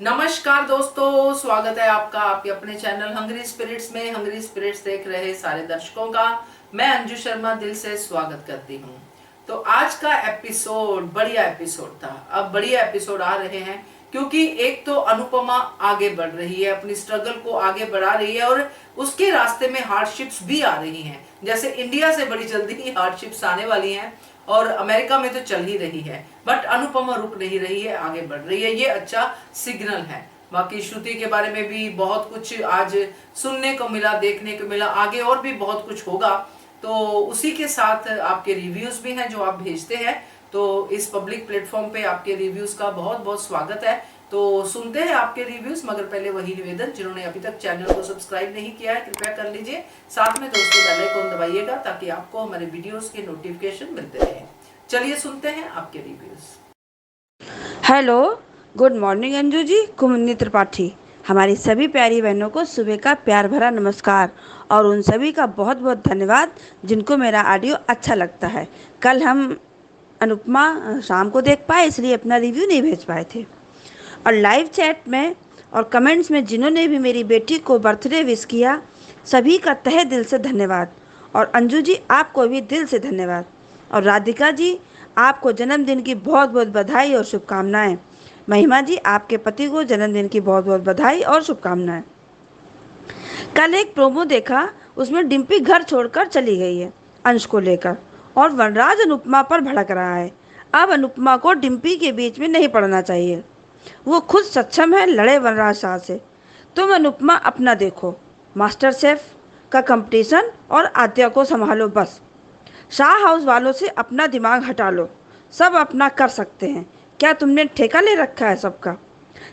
नमस्कार दोस्तों, स्वागत है आपका आपके अपने चैनल हंग्री स्पिरिट्स में। हंग्री स्पिरिट्स देख रहे सारे दर्शकों का मैं अंजू शर्मा दिल से स्वागत करती हूँ। तो आज का एपिसोड बढ़िया एपिसोड था। अब बढ़िया एपिसोड आ रहे हैं क्योंकि एक तो अनुपमा आगे बढ़ रही है, अपनी स्ट्रगल को आगे बढ़ा रही है और उसके रास्ते में हार्डशिप्स भी आ रही हैं। जैसे इंडिया से बड़ी जल्दी ही हार्डशिप्स आने वाली हैं और अमेरिका में तो चल ही रही है, बट अनुपमा रुक नहीं रही है, आगे बढ़ रही है। ये अच्छा सिग्नल है। बाकी श्रुति के बारे में भी बहुत कुछ आज सुनने को मिला, देखने को मिला, आगे और भी बहुत कुछ होगा। तो उसी के साथ आपके रिव्यूज भी हैं जो आप भेजते हैं, तो इस पब्लिक प्लेटफॉर्म पे आपके रिव्यूज का बहुत बहुत स्वागत है। तो सुनते हैं आपके रिव्यूज, मगर पहले वही निवेदन, जिन्होंने अभी तक चैनल को सब्सक्राइब नहीं किया है कृपया कर लीजिए। साथ में दोस्तों बेल आइकन दबाइएगा ताकि आपको हमारे वीडियोस के नोटिफिकेशन मिलते रहे। चलिए सुनते हैं आपके reviews. Hello, good morning Anju ji, कुमुन्नी त्रिपाठी। हमारी सभी प्यारी बहनों को सुबह का प्यार भरा नमस्कार और उन सभी का बहुत बहुत धन्यवाद जिनको मेरा ऑडियो अच्छा लगता है। कल हम अनुपमा शाम को देख पाए इसलिए अपना रिव्यू नहीं भेज पाए थे, और लाइव चैट में और कमेंट्स में जिन्होंने भी मेरी बेटी को बर्थडे विश किया सभी का तहे दिल से धन्यवाद। और अंजू जी आपको भी दिल से धन्यवाद। और राधिका जी आपको जन्मदिन की बहुत बहुत बधाई और शुभकामनाएं। महिमा जी आपके पति को जन्मदिन की बहुत बहुत बधाई और शुभकामनाएं। कल एक प्रोमो देखा, उसमें डिम्पी घर छोड़कर चली गई है अंश को लेकर, और वनराज अनुपमा पर भड़क रहा है। अब अनुपमा को डिम्पी के बीच में नहीं पड़ना चाहिए, वो खुद सक्षम है लड़े वनराज शाह से। तुम अनुपमा अपना देखो, मास्टर शेफ का कंपटीशन और आद्या को संभालो बस। शाह हाउस वालों से अपना दिमाग हटा लो, सब अपना कर सकते हैं। क्या तुमने ठेका ले रखा है सबका?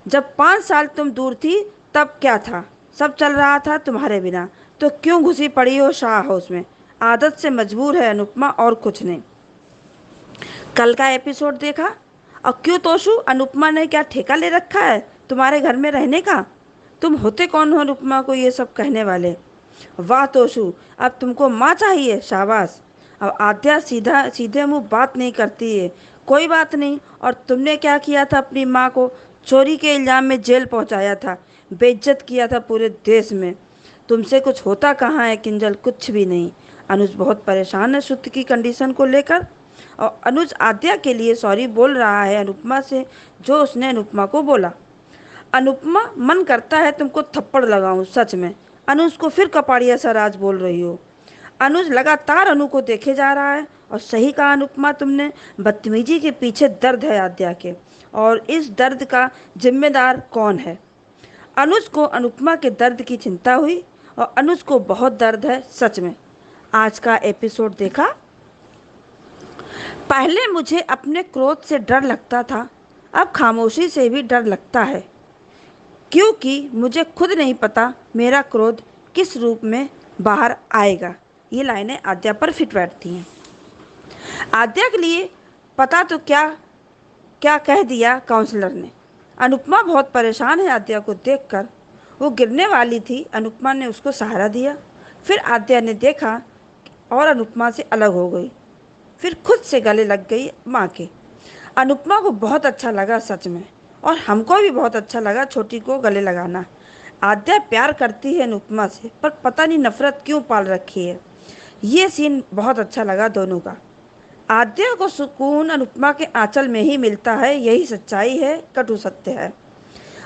जब 5 साल तुम दूर थी तब क्या था, सब चल रहा था तुम्हारे बिना, तो क्यों घुसी पड़ी हो शाह हाउस में? आदत से मजबूर है अनुपमा और कुछ नहीं। कल का एपिसोड देखा? और क्यों तोशु, अनुपमा ने क्या ठेका ले रखा है तुम्हारे घर में रहने का? तुम होते कौन हो अनुपमा को ये सब कहने वाले? वाह तोशु, अब तुमको माँ चाहिए, शाबाश। अब आद्या सीधा सीधे मुंह बात नहीं करती है, कोई बात नहीं। और तुमने क्या किया था अपनी माँ को? चोरी के इल्जाम में जेल पहुंचाया था, बेइज्जत किया था पूरे देश में। तुमसे कुछ होता कहाँ है किंजल, कुछ भी नहीं। अनुज बहुत परेशान है श्रुति की कंडीशन को लेकर, और अनुज आद्या के लिए सॉरी बोल रहा है अनुपमा से जो उसने अनुपमा को बोला। अनुपमा मन करता है तुमको थप्पड़ लगाऊं सच में। अनुज को फिर कपाड़िया सा राज बोल रही हो। अनुज लगातार अनु को देखे जा रहा है, और सही कहा अनुपमा तुमने, बदतमीजी के पीछे दर्द है आद्या के, और इस दर्द का जिम्मेदार कौन है? अनुज को अनुपमा के दर्द की चिंता हुई, और अनुज को बहुत दर्द है सच में। आज का एपिसोड देखा? पहले मुझे अपने क्रोध से डर लगता था, अब खामोशी से भी डर लगता है, क्योंकि मुझे खुद नहीं पता मेरा क्रोध किस रूप में बाहर आएगा। ये लाइनें आद्या पर फिट बैठती हैं। आद्या के लिए पता तो क्या क्या कह दिया काउंसलर ने। अनुपमा बहुत परेशान है आद्या को देखकर, वो गिरने वाली थी, अनुपमा ने उसको सहारा दिया। फिर आद्या ने देखा और अनुपमा से अलग हो गई, फिर खुद से गले लग गई माँ के। अनुपमा को बहुत अच्छा लगा सच में, और हमको भी बहुत अच्छा लगा छोटी को गले लगाना। आद्या प्यार करती है अनुपमा से, पर पता नहीं नफरत क्यों पाल रखी है। ये सीन बहुत अच्छा लगा दोनों का। आद्या को सुकून अनुपमा के आंचल में ही मिलता है, यही सच्चाई है, कटु सत्य है।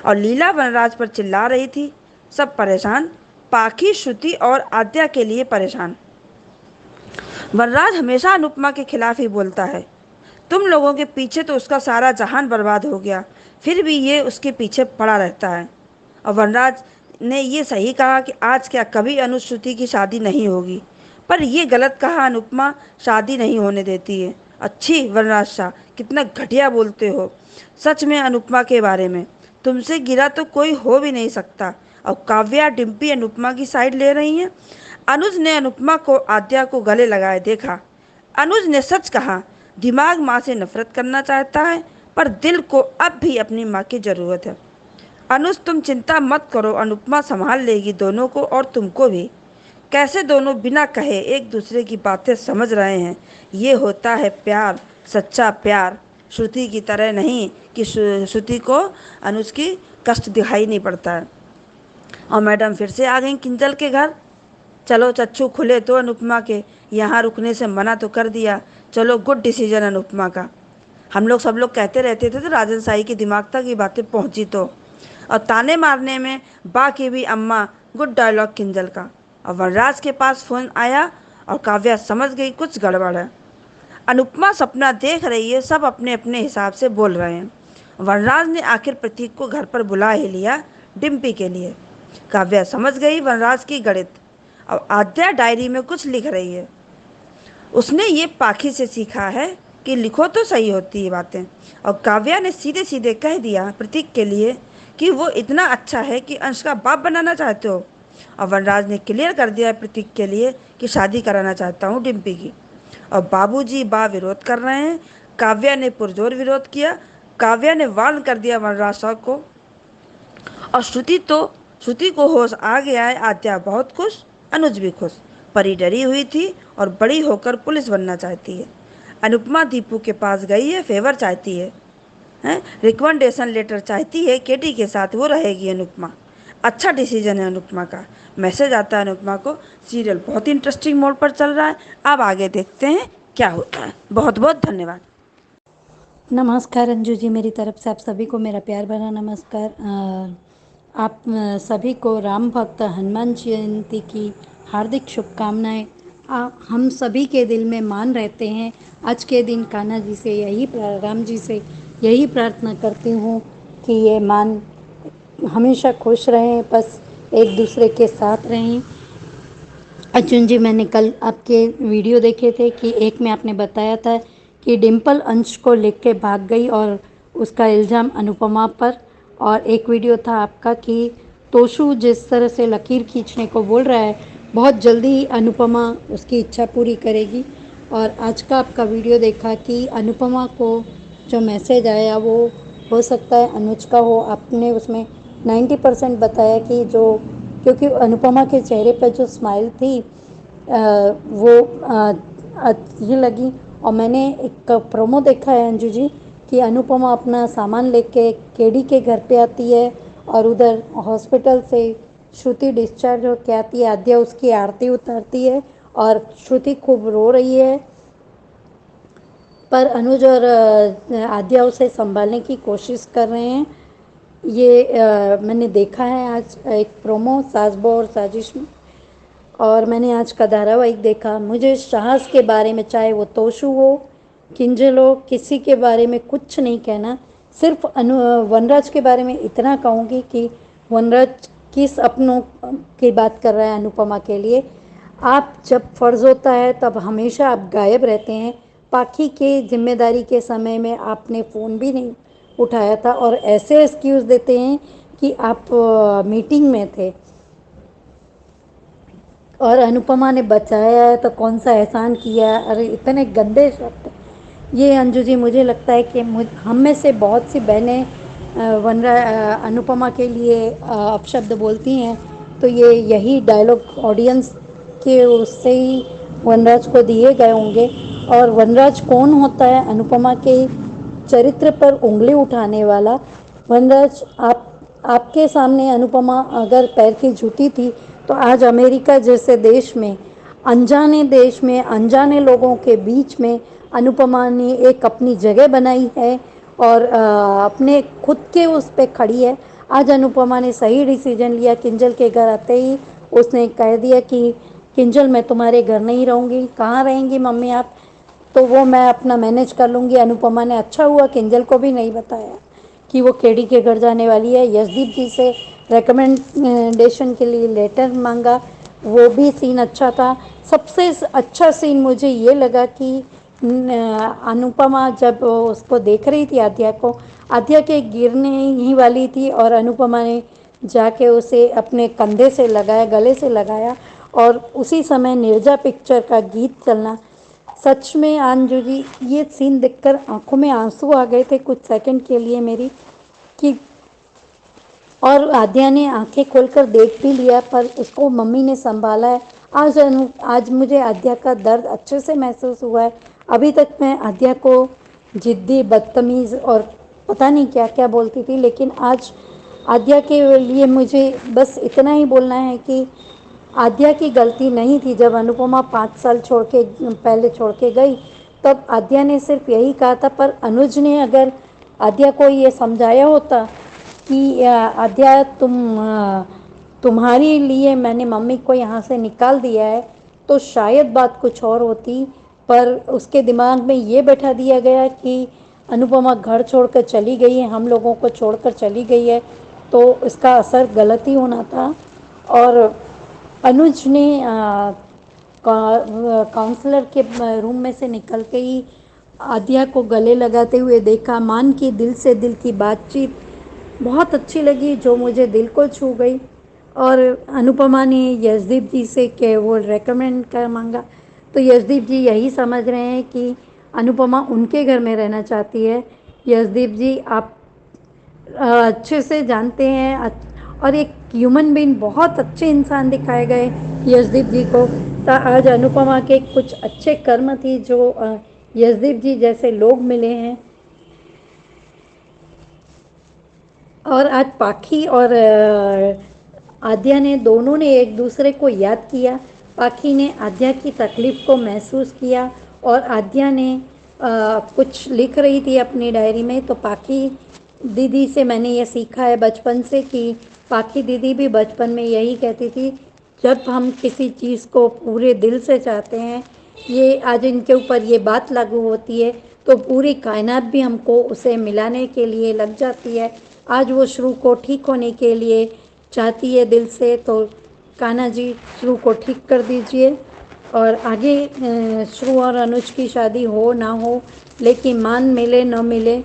और लीला वनराज पर चिल्ला रही थी, सब परेशान, पाखी, श्रुति और आद्या के लिए परेशान। वनराज हमेशा अनुपमा के खिलाफ ही बोलता है, तुम लोगों के पीछे तो उसका सारा जहान बर्बाद हो गया, फिर भी ये उसके पीछे पड़ा रहता है। और वनराज ने ये सही कहा कि आज क्या कभी अनुश्रुति की शादी नहीं होगी, पर ये गलत कहा, अनुपमा शादी नहीं होने देती है। अच्छी वनराज शाह, कितना घटिया बोलते हो सच में अनुपमा के बारे में, तुमसे गिरा तो कोई हो भी नहीं सकता। और काव्या डिम्पी अनुपमा की साइड ले रही हैं। अनुज ने अनुपमा को आद्या को गले लगाए देखा। अनुज ने सच कहा, दिमाग माँ से नफरत करना चाहता है, पर दिल को अब भी अपनी माँ की ज़रूरत है। अनुज तुम चिंता मत करो, अनुपमा संभाल लेगी दोनों को और तुमको भी। कैसे दोनों बिना कहे एक दूसरे की बातें समझ रहे हैं, ये होता है प्यार, सच्चा प्यार। श्रुति की तरह नहीं कि श्रुति को अनुज की कष्ट दिखाई नहीं पड़ता है। और मैडम फिर से आ गई किंजल के घर। चलो चच्चू खुले तो अनुपमा के, यहाँ रुकने से मना तो कर दिया। चलो गुड डिसीजन अनुपमा का। हम लोग सब लोग कहते रहते थे तो राजन साई के दिमाग तक ये बातें पहुंची तो। और ताने मारने में बा की भी अम्मा, गुड डायलॉग किंजल का। और वनराज के पास फोन आया और काव्या समझ गई कुछ गड़बड़ है। अनुपमा सपना देख रही है, सब अपने अपने हिसाब से बोल रहे हैं। वनराज ने आखिर प्रतीक को घर पर बुला ही लिया डिम्पी के लिए। काव्या समझ गई वनराज की गणित। अब आद्या डायरी में कुछ लिख रही है। उसने ये पाखी से सीखा है कि लिखो तो सही होती है बातें। और काव्या ने सीधे सीधे कह दिया प्रतीक के लिए कि वो इतना अच्छा है कि अंश का बाप बनाना चाहते हो। और वनराज ने क्लियर कर दिया प्रतीक के लिए कि शादी कराना चाहता हूँ डिम्पी की। और बाबूजी बा विरोध कर रहे हैं। काव्या ने पुरजोर विरोध किया। काव्या ने वार्न कर दिया वनराज साहब को। और श्रुति को होश आ गया है। आद्या बहुत खुश, अनुज भी खुश। परी डरी हुई थी और बड़ी होकर पुलिस बनना चाहती है। अनुपमा दीपू के पास गई है, फेवर चाहती है, हैं रिकमेंडेशन लेटर चाहती है। केटी के साथ वो रहेगी अनुपमा। अच्छा डिसीजन है अनुपमा का। मैसेज आता है अनुपमा को। सीरियल बहुत इंटरेस्टिंग मोड पर चल रहा है। अब आगे देखते हैं क्या होता है। बहुत बहुत धन्यवाद। नमस्कार अंजू जी, मेरी तरफ से आप सभी को मेरा प्यार भरा नमस्कार। आप सभी को राम भक्त हनुमान जयंती की हार्दिक शुभकामनाएं। हम सभी के दिल में मान रहते हैं। आज के दिन कान्हा जी से राम जी से यही प्रार्थना करती हूँ कि ये मान हमेशा खुश रहें, बस एक दूसरे के साथ रहें। अर्जुन जी, मैंने कल आपके वीडियो देखे थे कि एक में आपने बताया था कि डिम्पल अंश को लेके भाग गई और उसका इल्ज़ाम अनुपमा पर। और एक वीडियो था आपका कि तोशु जिस तरह से लकीर खींचने को बोल रहा है, बहुत जल्दी ही अनुपमा उसकी इच्छा पूरी करेगी। और आज का आपका वीडियो देखा कि अनुपमा को जो मैसेज आया वो हो सकता है अनुज का हो। आपने उसमें 90% बताया कि जो, क्योंकि अनुपमा के चेहरे पर जो स्माइल थी वो अच्छी लगी। और मैंने एक प्रोमो देखा है अंजू जी कि अनुपमा अपना सामान लेके केडी के घर पे आती है और उधर हॉस्पिटल से श्रुति डिस्चार्ज होकर आती है। आद्या उसकी आरती उतारती है और श्रुति खूब रो रही है, पर अनुज और आद्या उसे संभालने की कोशिश कर रहे हैं। ये मैंने देखा है आज एक प्रोमो सास बहू और साजिश में। और मैंने आज का धारावाहिक देखा। मुझे साहस के बारे में, चाहे वो तोशु हो, किंजल हो, किसी के बारे में कुछ नहीं कहना। सिर्फ वनराज के बारे में इतना कहूँगी कि वनराज किस अपनों की बात कर रहा है अनुपमा के लिए। आप जब फ़र्ज़ होता है तब हमेशा आप गायब रहते हैं। पाखी के जिम्मेदारी के समय में आपने फ़ोन भी नहीं उठाया था और ऐसे एक्सक्यूज़ देते हैं कि आप मीटिंग में थे। और अनुपमा ने बचाया है तो कौन सा एहसान किया है। अरे इतने गंदे शब्द। ये अंजू जी, मुझे लगता है कि हम में से बहुत सी बहनें अनुपमा के लिए अपशब्द बोलती हैं, तो ये यही डायलॉग ऑडियंस के उससे ही वनराज को दिए गए होंगे। और वनराज कौन होता है? अनुपमा के चरित्र पर उंगली उठाने वाला। वनराज, आपके सामने अनुपमा अगर पैर की जूती थी तो आज अमेरिका जैसे देश में, अनजाने देश में, अनजाने लोगों के बीच में अनुपमा ने एक अपनी जगह बनाई है और अपने खुद के उस पे खड़ी है। आज अनुपमा ने सही डिसीजन लिया। किंजल के घर आते ही उसने कह दिया कि किंजल, मैं तुम्हारे घर नहीं रहूँगी। कहाँ रहेंगी मम्मी आप? तो वो मैं अपना मैनेज कर लूँगी। अनुपमा ने, अच्छा हुआ किंजल को भी नहीं बताया कि वो केडी के घर जाने वाली है। यशदीप जी से रिकमेंडेशन के लिए लेटर मांगा, वो भी सीन अच्छा था। सबसे अच्छा सीन मुझे ये लगा कि अनुपमा जब उसको देख रही थी आद्या को, आद्या के गिरने ही वाली थी और अनुपमा ने जाके उसे अपने कंधे से लगाया, गले से लगाया। और उसी समय निर्जा पिक्चर का गीत चलना। सच में अंजू जी, ये सीन देखकर आंखों में आंसू आ गए थे कुछ सेकंड के लिए मेरी कि। और आद्या ने आंखें खोलकर देख भी लिया, पर उसको मम्मी ने संभाला है। आज मुझे आद्या का दर्द अच्छे से महसूस हुआ है। अभी तक मैं आद्या को जिद्दी, बदतमीज़ और पता नहीं क्या क्या बोलती थी। लेकिन आज आद्या के लिए मुझे बस इतना ही बोलना है कि आद्या की गलती नहीं थी। जब अनुपमा 5 साल पहले छोड़ के गई, तब आद्या ने सिर्फ यही कहा था, पर अनुज ने अगर आद्या को ये समझाया होता कि आद्या तुम्हारे लिए मैंने मम्मी को यहाँ से निकाल दिया है, तो शायद बात कुछ और होती। पर उसके दिमाग में ये बैठा दिया गया कि अनुपमा घर छोड़कर चली गई है, हम लोगों को छोड़कर चली गई है, तो इसका असर गलत ही होना था। और अनुज ने काउंसलर के रूम में से निकलते ही आद्या को गले लगाते हुए देखा। मान की दिल से दिल की बातचीत बहुत अच्छी लगी, जो मुझे दिल को छू गई। और अनुपमा ने यशदीप जी से कि वो रेकमेंड कर मांगा, तो यशदीप जी यही समझ रहे हैं कि अनुपमा उनके घर में रहना चाहती है। यशदीप जी, आप अच्छे से जानते हैं, और एक ह्यूमन बीइंग, बहुत अच्छे इंसान दिखाए गए यशदीप जी को। तो आज अनुपमा के कुछ अच्छे कर्म थी जो यशदीप जी जैसे लोग मिले हैं। और आज पाखी और आद्या ने दोनों ने एक दूसरे को याद किया। पाखी ने आद्या की तकलीफ़ को महसूस किया, और आद्या ने कुछ लिख रही थी अपनी डायरी में। तो पाखी दीदी से मैंने ये सीखा है बचपन से कि पाखी दीदी भी बचपन में यही कहती थी, जब हम किसी चीज़ को पूरे दिल से चाहते हैं, ये आज इनके ऊपर ये बात लागू होती है, तो पूरी कायनात भी हमको उसे मिलाने के लिए लग जाती है। आज वो श्रु को ठीक होने के लिए चाहती है दिल से, तो कान्हा जी श्रु को ठीक कर दीजिए। और आगे श्रु और अनुज की शादी हो ना हो, लेकिन मान मिले न मिले,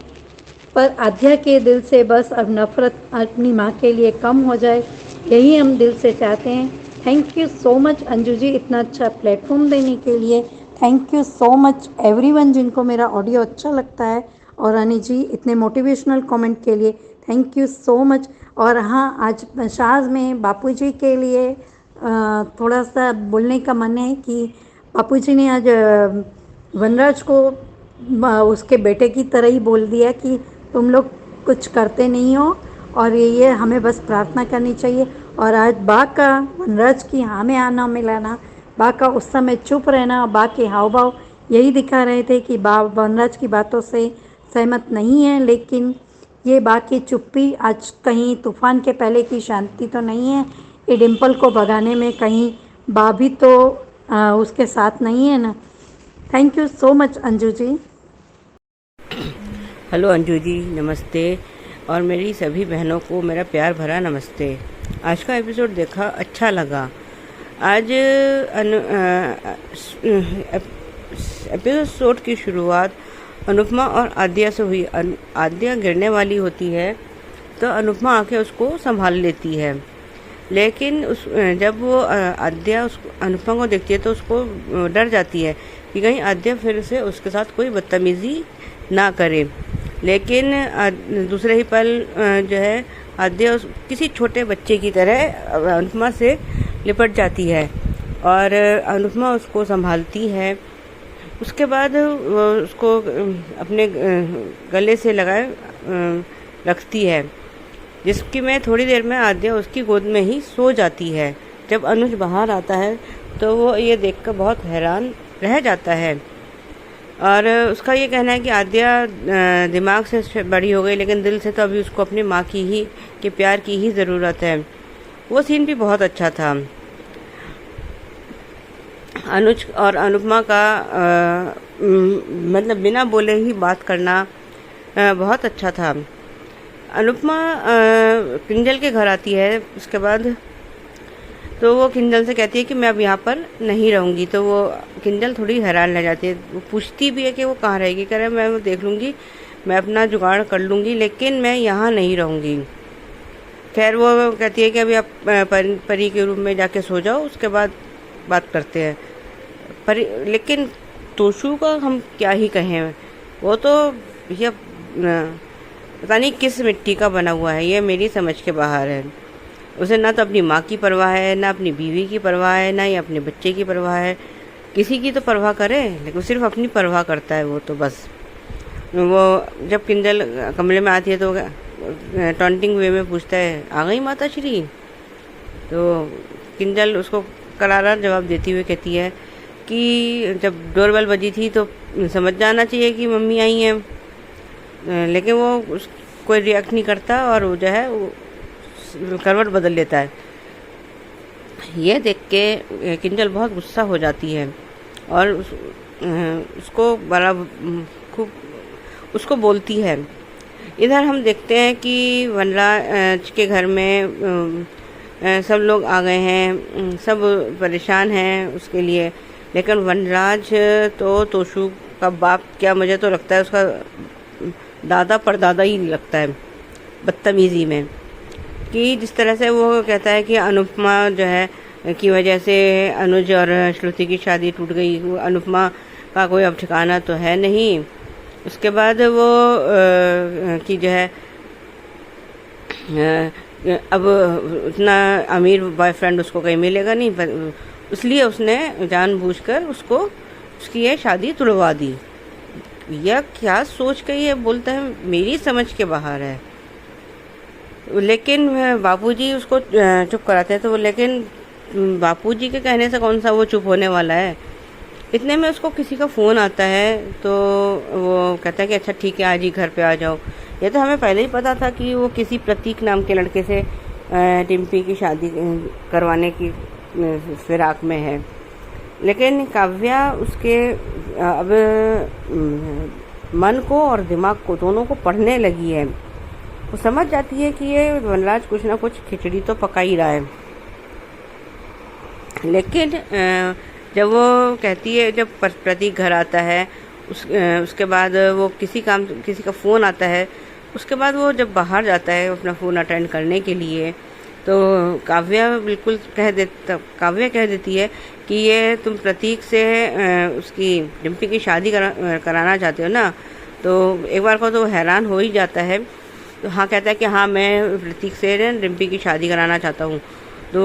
पर आद्या के दिल से बस अब नफ़रत अपनी माँ के लिए कम हो जाए, यही हम दिल से चाहते हैं। Thank you so much Anju ji, इतना अच्छा प्लेटफॉर्म देने के लिए। Thank you so much everyone जिनको मेरा ऑडियो अच्छा लगता है। और रानी जी, इतने मोटिवेशनल कमेंट के लिए थैंक यू सो मच। और हाँ, आज शाज में बापूजी के लिए थोड़ा सा बोलने का मन है कि बापूजी ने आज वनराज को उसके बेटे की तरह ही बोल दिया कि तुम लोग कुछ करते नहीं हो, और ये हमें बस प्रार्थना करनी चाहिए। और आज बा का वनराज की हाँ में आना मिलाना, बा का उस समय चुप रहना, बा के हाव भाव यही दिखा रहे थे कि बा वनराज की बातों से सहमत नहीं है। लेकिन ये बा की चुप्पी आज कहीं तूफान के पहले की शांति तो नहीं है, ये डिम्पल को भगाने में कहीं बा भी तो उसके साथ नहीं है ना। Thank you so much Anju ji. Hello Anju ji, नमस्ते। और मेरी सभी बहनों को मेरा प्यार भरा नमस्ते। आज का एपिसोड देखा, अच्छा लगा। आज एपिसोड की शुरुआत अनुपमा और आद्या से हुई। आद्या गिरने वाली होती है तो अनुपमा आके उसको संभाल लेती है, लेकिन जब वो आद्या अनुपमा को देखती है तो उसको डर जाती है कि कहीं आद्या फिर से उसके साथ कोई बदतमीज़ी ना करे। लेकिन दूसरे ही पल जो है आद्या किसी छोटे बच्चे की तरह अनुपमा से लिपट जाती है और अनुपमा उसको संभालती है। उसके बाद वो उसको अपने गले से लगाए रखती है, जिसकी में थोड़ी देर में आद्या उसकी गोद में ही सो जाती है। जब अनुज बाहर आता है तो वो ये देखकर बहुत हैरान रह जाता है और उसका ये कहना है कि आद्या दिमाग से बड़ी हो गई, लेकिन दिल से तो अभी उसको अपनी माँ के प्यार की ही ज़रूरत है। वो सीन भी बहुत अच्छा था। अनुज और अनुपमा का मतलब बिना बोले ही बात करना बहुत अच्छा था। अनुपमा किंजल के घर आती है, उसके बाद तो वो किंजल से कहती है कि मैं अब यहाँ पर नहीं रहूँगी। तो वो किंजल थोड़ी हैरान रह जाती है, वो पूछती भी है कि वो कहाँ रहेगी। कह रहे मैं वो देख लूँगी, मैं अपना जुगाड़ कर लूँगी, लेकिन मैं यहाँ नहीं रहूँगी। खैर वो कहती है कि अभी आप परी के रूम में जाके सो जाओ, उसके बाद बात करते हैं। परी लेकिन तोशु का हम क्या ही कहें, वो तो भैया पता नहीं किस मिट्टी का बना हुआ है, ये मेरी समझ के बाहर है। उसे ना तो अपनी माँ की परवाह है, ना अपनी बीवी की परवाह है, ना ही अपने बच्चे की परवाह है। किसी की तो परवाह करे, लेकिन सिर्फ अपनी परवाह करता है वो तो बस। वो जब किंजल कमरे में आती है तो टॉन्टिंग वे में पूछता है, आ गई माता श्री? तो किंजल उसको करारा जवाब देती हुए कहती है कि जब डोरबेल बजी थी तो समझ जाना चाहिए कि मम्मी आई हैं, लेकिन वो कोई रिएक्ट नहीं करता और वो जो है वो करवट बदल लेता है। ये देख के किंजल बहुत गुस्सा हो जाती है और उसको बड़ा खूब उसको बोलती है। इधर हम देखते हैं कि वनराज के घर में सब लोग आ गए हैं, सब परेशान हैं उसके लिए, लेकिन वनराज तो तोशु का बाप, क्या मुझे तो लगता है उसका दादा परदादा ही लगता है बदतमीज़ी में, कि जिस तरह से वो कहता है कि अनुपमा जो है की वजह से अनुज और श्रुति की शादी टूट गई, अनुपमा का कोई अब ठिकाना तो है नहीं। उसके बाद वो कि जो है अब उतना अमीर बॉयफ्रेंड उसको कहीं मिलेगा नहीं, इसलिए उसने जानबूझकर उसको उसकी ये शादी तुड़वा दी। यह क्या सोच के ये बोलता है, मेरी समझ के बाहर है। लेकिन बापूजी उसको चुप कराते हैं, तो लेकिन बापूजी के कहने से कौन सा वो चुप होने वाला है। इतने में उसको किसी का फ़ोन आता है, तो वो कहता है कि अच्छा ठीक है, आज ही घर पे आ जाओ। ये तो हमें पहले ही पता था कि वो किसी प्रतीक नाम के लड़के से टिम्पी की शादी करवाने की फिराक में है, लेकिन काव्या उसके अब मन को और दिमाग को दोनों को पढ़ने लगी है। वो समझ जाती है कि ये वनराज कुछ ना कुछ खिचड़ी तो पका ही रहा है। लेकिन जब वो कहती है, जब प्रतीक घर आता है उसके बाद वो किसी का फ़ोन आता है, उसके बाद वो जब बाहर जाता है अपना फ़ोन अटेंड करने के लिए, तो काव्या कह देती है कि ये तुम प्रतीक से उसकी डिम्पी की शादी कराना चाहते हो ना। तो एक बार को तो हैरान हो ही जाता है, तो हाँ कहता है कि हाँ मैं प्रतीक से डिम्पी की शादी कराना चाहता हूँ। तो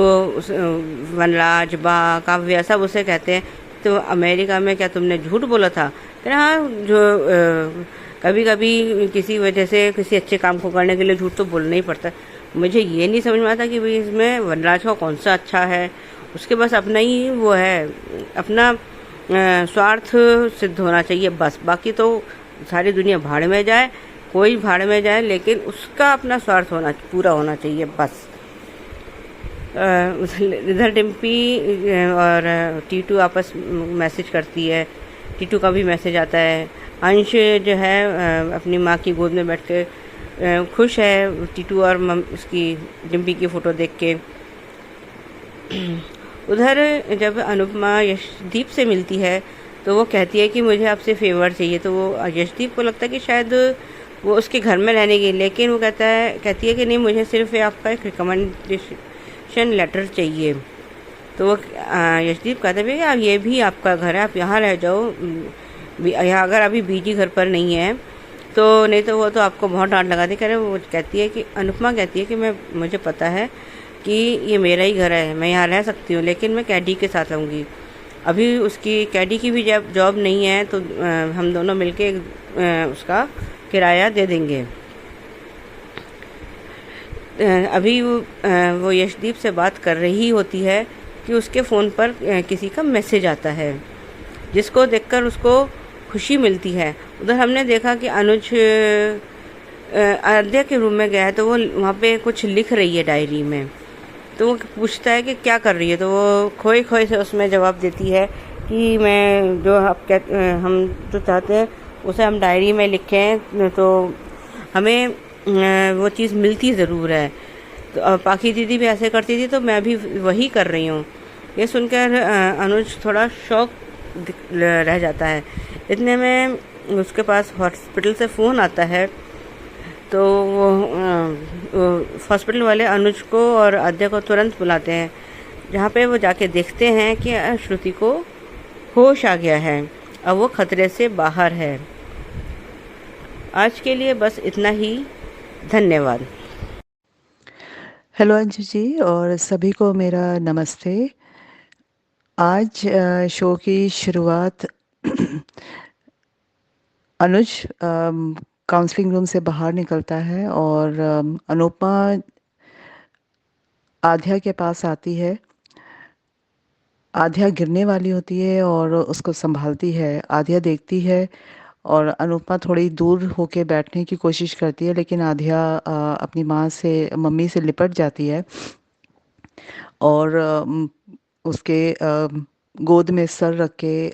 वनराज, बा, काव्या सब उसे कहते हैं, तो अमेरिका में क्या तुमने झूठ बोला था? कह रहा हाँ, जो कभी कभी किसी वजह से किसी अच्छे काम को करने के लिए झूठ तो बोलना ही पड़ता है। मुझे ये नहीं समझ में आता कि भाई इसमें वनराज का कौन सा अच्छा है। उसके बस अपना ही वो है, अपना स्वार्थ सिद्ध होना चाहिए बस। बाकी तो सारी दुनिया भाड़ में जाए, कोई भाड़ में जाए, लेकिन उसका अपना स्वार्थ पूरा होना चाहिए बस। इधर डिम्पी और टीटू आपस मैसेज करती है, टीटू का भी मैसेज आता है। अंश जो है अपनी माँ की गोद में बैठ के खुश है टीटू और उसकी डिम्पी की फ़ोटो देख के। उधर जब अनुपमा यशदीप से मिलती है तो वो कहती है कि मुझे आपसे फेवर चाहिए। तो वो यशदीप को लगता है कि शायद वो उसके घर में रहने की, लेकिन वो कहती है कि नहीं, मुझे सिर्फ आपका एक रिकमेंडेशन लेटर चाहिए। तो वो यशदीप कहते हैं कि आप ये भी आपका घर है, आप यहाँ रह जाओ, यहाँ अगर अभी बीजी घर पर नहीं है तो, नहीं तो वो तो आपको बहुत डांट लगा दी। कह रहे वो कहती है कि अनुपमा कहती है कि मुझे पता है कि ये मेरा ही घर है, मैं यहाँ रह सकती हूँ, लेकिन मैं कैडी के साथ रहूँगी। अभी उसकी कैडी की भी जॉब नहीं है, तो हम दोनों मिलके उसका किराया दे देंगे। अभी वो यशदीप से बात कर रही होती है कि उसके फ़ोन पर किसी का मैसेज आता है, जिसको देखकर उसको खुशी मिलती है। उधर हमने देखा कि अनुज आद्या के रूम में गया है, तो वो वहाँ पे कुछ लिख रही है डायरी में। तो वो पूछता है कि क्या कर रही है, तो वो खोए खोए से उसमें जवाब देती है कि मैं जो हम जो चाहते हैं उसे हम डायरी में लिखें तो हमें वो चीज़ मिलती ज़रूर है। तो पाखी दीदी भी ऐसे करती थी, तो मैं भी वही कर रही हूँ। ये सुनकर अनुज थोड़ा शॉक रह जाता है। इतने में उसके पास हॉस्पिटल से फ़ोन आता है, तो वो हॉस्पिटल वाले अनुज को और आद्या को तुरंत बुलाते हैं, जहाँ पे वो जाके देखते हैं कि श्रुति को होश आ गया है, अब वो खतरे से बाहर है। आज के लिए बस इतना ही, धन्यवाद। हेलो अंजू जी और सभी को मेरा नमस्ते। आज शो की शुरुआत अनुज काउंसलिंग रूम से बाहर निकलता है और अनुपमा आध्या के पास आती है। आध्या गिरने वाली होती है और उसको संभालती है। आध्या देखती है और अनुपमा थोड़ी दूर होके बैठने की कोशिश करती है, लेकिन आध्या अपनी माँ से मम्मी से लिपट जाती है और उसके गोद में सर रख के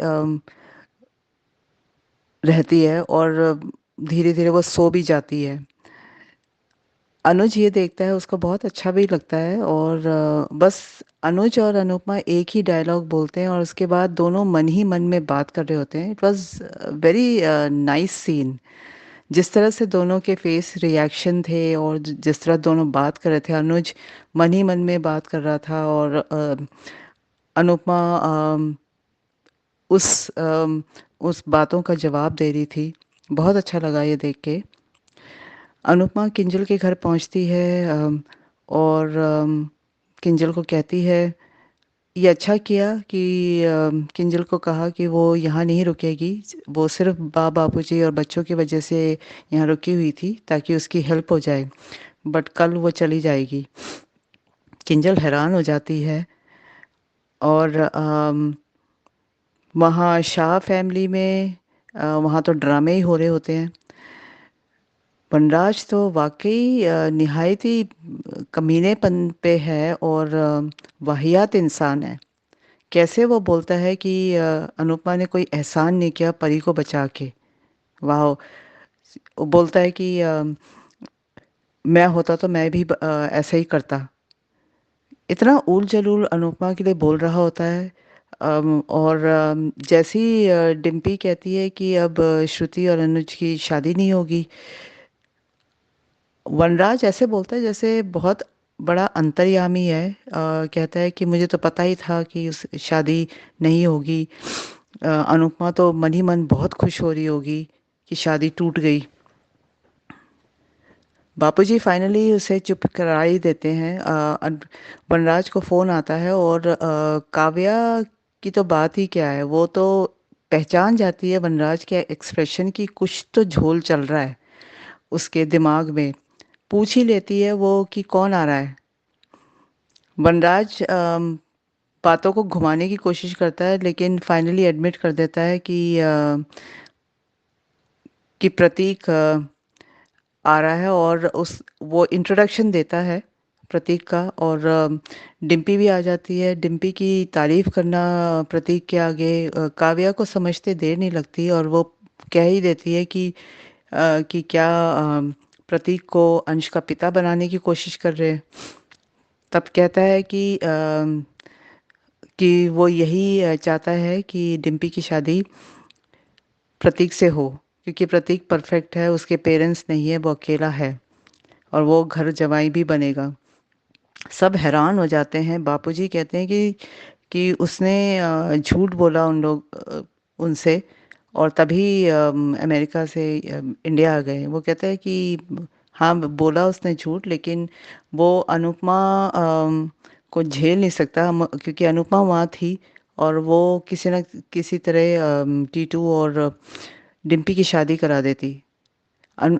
रहती है और धीरे धीरे वो सो भी जाती है। अनुज ये देखता है, उसको बहुत अच्छा भी लगता है और बस अनुज और अनुपमा एक ही डायलॉग बोलते हैं और उसके बाद दोनों मन ही मन में बात कर रहे होते हैं। It was very nice scene. जिस तरह से दोनों के फेस रिएक्शन थे और जिस तरह दोनों बात कर रहे थे, अनुज मन ही मन में बात कर रहा था और अनुपमा उस बातों का जवाब दे रही थी। बहुत अच्छा लगा ये देख के। अनुपमा किंजल के घर पहुंचती है और किंजल को कहती है, ये अच्छा किया कि किंजल को कहा कि वो यहाँ नहीं रुकेगी। वो सिर्फ बापूजी और बच्चों की वजह से यहाँ रुकी हुई थी ताकि उसकी हेल्प हो जाए, बट कल वो चली जाएगी। किंजल हैरान हो जाती है और वहाँ शाह फैमिली में वहाँ तो ड्रामे ही हो रहे होते हैं। वनराज तो वाकई निहायत ही कमीनेपन पे है और वाहियात इंसान है। कैसे वो बोलता है कि अनुपमा ने कोई एहसान नहीं किया परी को बचा के। वाह। वो बोलता है कि मैं होता तो मैं भी ऐसा ही करता। इतना ऊल जलूल अनुपमा के लिए बोल रहा होता है। और जैसी डिम्पी कहती है कि अब श्रुति और अनुज की शादी नहीं होगी, वनराज ऐसे बोलता है जैसे बहुत बड़ा अंतर्यामी है। कहता है कि मुझे तो पता ही था कि उस शादी नहीं होगी। अनुपमा तो मन ही मन बहुत खुश हो रही होगी कि शादी टूट गई। बापूजी फाइनली उसे चुप करा ही देते हैं। वनराज को फोन आता है और काव्या की तो बात ही क्या है, वो तो पहचान जाती है वनराज के एक्सप्रेशन की कुछ तो झोल चल रहा है उसके दिमाग में। पूछ ही लेती है वो कि कौन आ रहा है। वनराज बातों को घुमाने की कोशिश करता है, लेकिन फाइनली एडमिट कर देता है कि प्रतीक आ रहा है और उस वो इंट्रोडक्शन देता है प्रतीक का। और डिम्पी भी आ जाती है। डिम्पी की तारीफ करना प्रतीक के आगे काव्या को समझते देर नहीं लगती और वो कह ही देती है कि क्या प्रतीक को अंश का पिता बनाने की कोशिश कर रहे हैं। तब कहता है कि वो यही चाहता है कि डिम्पी की शादी प्रतीक से हो, क्योंकि प्रतीक परफेक्ट है, उसके पेरेंट्स नहीं है, वो अकेला है और वो घर जवाई भी बनेगा। सब हैरान हो जाते हैं। बापूजी कहते हैं कि उसने झूठ बोला उनसे और तभी अमेरिका से इंडिया आ गए। वो कहता है कि हाँ बोला उसने झूठ, लेकिन वो अनुपमा को झेल नहीं सकता क्योंकि अनुपमा वहाँ थी और वो किसी न किसी तरह टीटू और डिम्पी की शादी करा देती। अन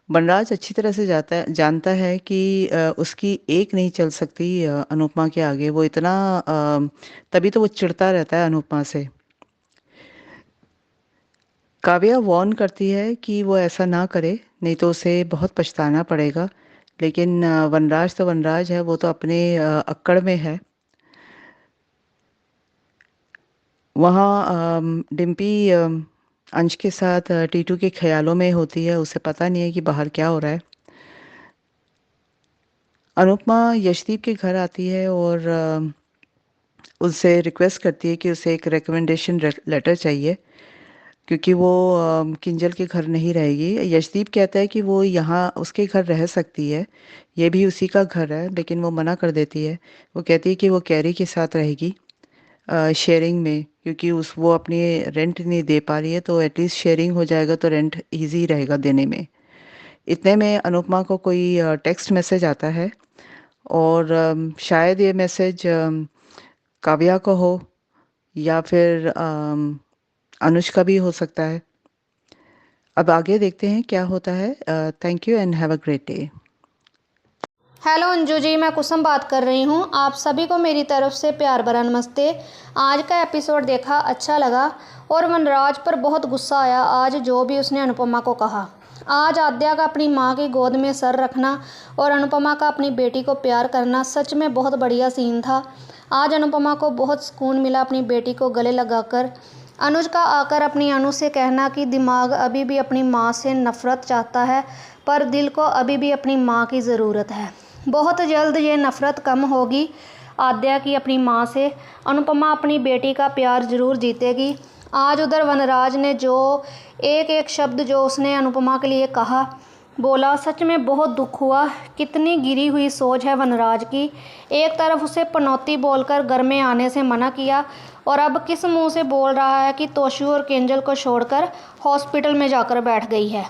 वनराज अच्छी तरह से जानता है कि उसकी एक नहीं चल सकती अनुपमा के आगे। वो इतना तभी तो वो चिढ़ता रहता है अनुपमा से। काव्या वॉर्न करती है कि वो ऐसा ना करे, नहीं तो उसे बहुत पछताना पड़ेगा। लेकिन वनराज तो वनराज है, वो तो अपने अक्कड़ में है। वहाँ डिम्पी अंश के साथ टीटू के ख्यालों में होती है। उसे पता नहीं है कि बाहर क्या हो रहा है। अनुपमा यशदीप के घर आती है और उससे रिक्वेस्ट करती है कि उसे एक रिकमेंडेशन लेटर चाहिए, क्योंकि वो किंजल के घर नहीं रहेगी। यशदीप कहता है कि वो यहाँ उसके घर रह सकती है, ये भी उसी का घर है, लेकिन वो मना कर देती है। वो कहती है कि वो कैरी के साथ रहेगी शेयरिंग में, क्योंकि उस वो अपनी रेंट नहीं दे पा रही है, तो एटलीस्ट शेयरिंग हो जाएगा तो रेंट इजी रहेगा देने में। इतने में अनुपमा को कोई टेक्स्ट मैसेज आता है और शायद ये मैसेज काव्या को हो या फिर अनुष्का भी हो सकता है। अब आगे देखते हैं क्या होता है। Thank you and have a great day. Hello Anju ji, मैं कुसुम बात कर रही हूँ। आप सभी को मेरी तरफ से प्यार भरा नमस्ते। आज का एपिसोड देखा, अच्छा लगा और वनराज पर बहुत गुस्सा आया आज जो भी उसने अनुपमा को कहा। आज आद्या का अपनी माँ की गोद में सर रखना और अनुपमा का अपनी बेटी को प्यार करना सच में बहुत बढ़िया सीन था। आज अनुपमा को बहुत सुकून मिला अपनी बेटी को गले लगाकर। अनुज का आकर अपनी अनु से कहना कि दिमाग अभी भी अपनी माँ से नफ़रत चाहता है पर दिल को अभी भी अपनी माँ की ज़रूरत है। बहुत जल्द ये नफ़रत कम होगी आद्या की अपनी माँ से। अनुपमा अपनी बेटी का प्यार ज़रूर जीतेगी। आज उधर वनराज ने जो एक एक शब्द जो उसने अनुपमा के लिए कहा बोला, सच में बहुत दुख हुआ। कितनी गिरी हुई सोच है वनराज की। एक तरफ उसे पनौती बोलकर घर में आने से मना किया और अब किस मुंह से बोल रहा है कि तोशु और केंजल को छोड़कर हॉस्पिटल में जाकर बैठ गई है।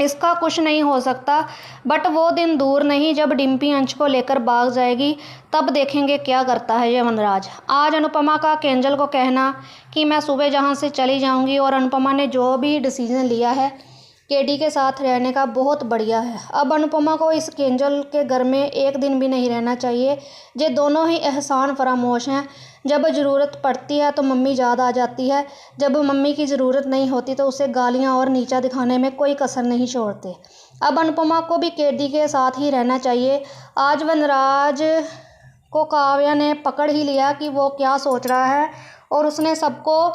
इसका कुछ नहीं हो सकता, बट वो दिन दूर नहीं जब डिम्पी अंश को लेकर भाग जाएगी, तब देखेंगे क्या करता है ये वनराज। आज अनुपमा का केंजल को कहना कि मैं सुबह जहाँ से चली जाऊँगी और अनुपमा ने जो भी डिसीजन लिया है केडी के साथ रहने का बहुत बढ़िया है। अब अनुपमा को इस केंजल के घर में एक दिन भी नहीं रहना चाहिए। ये दोनों ही एहसान फरामोश हैं। जब ज़रूरत पड़ती है तो मम्मी याद आ जाती है, जब मम्मी की ज़रूरत नहीं होती तो उसे गालियाँ और नीचा दिखाने में कोई कसर नहीं छोड़ते। अब अनुपमा को भी केडी के साथ ही रहना चाहिए। आज वनराज को काव्या ने पकड़ ही लिया कि वो क्या सोच रहा है और उसने सबको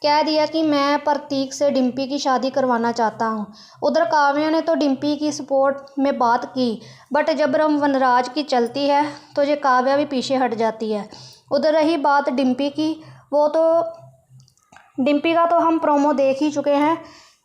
कह दिया कि मैं प्रतीक से डिम्पी की शादी करवाना चाहता हूँ। उधर काव्या ने तो डिम्पी की सपोर्ट में बात की, बट जब वनराज की चलती है तो ये काव्या भी पीछे हट जाती है। उधर रही बात डिम्पी की, वो तो डिम्पी का तो हम प्रोमो देख ही चुके हैं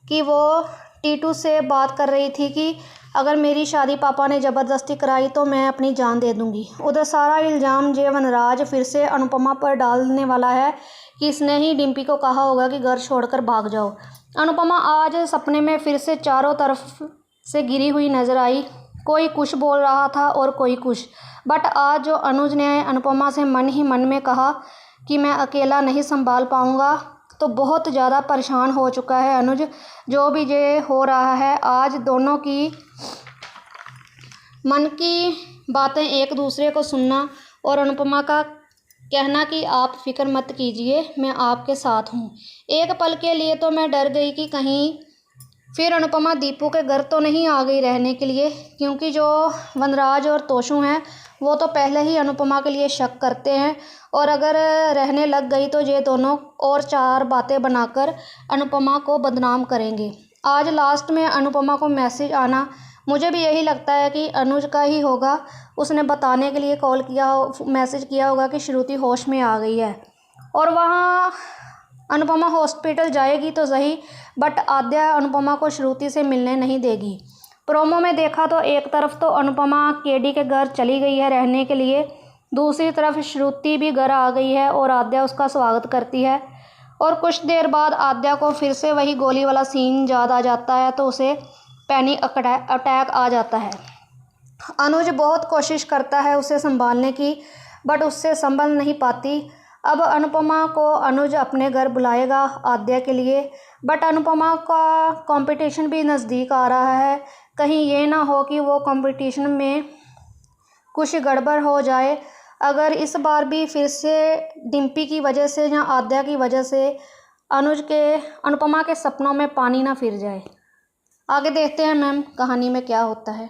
कि वो टीटू से बात कर रही थी कि अगर मेरी शादी पापा ने ज़बरदस्ती कराई तो मैं अपनी जान दे दूंगी। उधर सारा इल्ज़ाम जे वनराज फिर से अनुपमा पर डालने वाला है कि इसने ही डिम्पी को कहा होगा कि घर छोड़कर भाग जाओ। अनुपमा आज सपने में फिर से चारों तरफ से गिरी हुई नज़र आई। कोई कुछ बोल रहा था और कोई कुछ, बट आज जो अनुज ने अनुपमा से मन ही मन में कहा कि मैं अकेला नहीं संभाल पाऊँगा, तो बहुत ज़्यादा परेशान हो चुका है अनुज। जो भी ये हो रहा है, आज दोनों की मन की बातें एक दूसरे को सुनना और अनुपमा का कहना कि आप फिक्र मत कीजिए, मैं आपके साथ हूँ। एक पल के लिए तो मैं डर गई कि कहीं फिर अनुपमा दीपू के घर तो नहीं आ गई रहने के लिए, क्योंकि जो वनराज और तोशु हैं वो तो पहले ही अनुपमा के लिए शक करते हैं और अगर रहने लग गई तो ये दोनों और चार बातें बनाकर अनुपमा को बदनाम करेंगे। आज लास्ट में अनुपमा को मैसेज आना, मुझे भी यही लगता है कि अनुज का ही होगा। उसने बताने के लिए कॉल किया, मैसेज किया होगा कि श्रुति होश में आ गई है और वहाँ अनुपमा हॉस्पिटल जाएगी तो सही, बट आद्या अनुपमा को श्रुति से मिलने नहीं देगी। प्रोमो में देखा तो एक तरफ तो अनुपमा केडी के घर चली गई है रहने के लिए, दूसरी तरफ श्रुति भी घर आ गई है और आद्या उसका स्वागत करती है। और कुछ देर बाद आद्या को फिर से वही गोली वाला सीन याद आ जाता है तो उसे पैनिक अटैक आ जाता है। अनुज बहुत कोशिश करता है उसे संभालने की, बट उससे संभल नहीं पाती। अब अनुपमा को अनुज अपने घर बुलाएगा आद्या के लिए, बट अनुपमा का कंपटीशन भी नज़दीक आ रहा है। कहीं ये ना हो कि वो कंपटीशन में कुछ गड़बड़ हो जाए। अगर इस बार भी फिर से डिम्पी की वजह से या आद्या की वजह से अनुपमा के सपनों में पानी ना फिर जाए। आगे देखते हैं मैम कहानी में क्या होता है।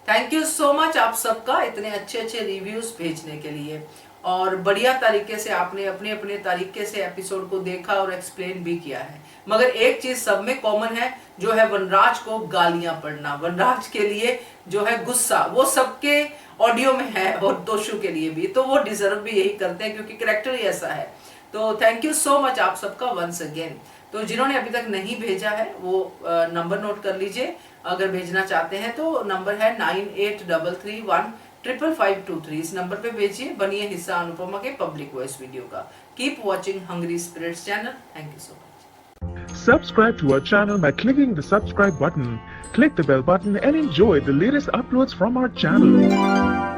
थैंक यू सो मच आप सबका इतने अच्छे अच्छे रिव्यूज भेजने के लिए, और बढ़िया तरीके से आपने अपने अपने तरीके से एपिसोड को देखा और एक्सप्लेन भी किया है। मगर एक चीज सब में कॉमन है, जो है वनराज को गालियां पड़ना, वनराज के लिए जो है गुस्सा, वो सबके ऑडियो में है और तोशु के लिए भी, तो वो डिजर्व भी यही करते हैं क्योंकि कैरेक्टर ही ऐसा है। तो थैंक यू सो मच आप सबका वंस अगेन। तो जिन्होंने अभी तक नहीं भेजा है वो नंबर नोट कर लीजिए, अगर भेजना चाहते हैं तो नंबर है 9833155523। इस नंबर पे भेजिए, बनिए हिस्सा अनुपमा के पब्लिक वॉइस वीडियो का। Keep watching hungry spirits channel. Thank you so much. Subscribe to our channel by clicking the subscribe button. Click the bell button and enjoy the latest uploads from our channel.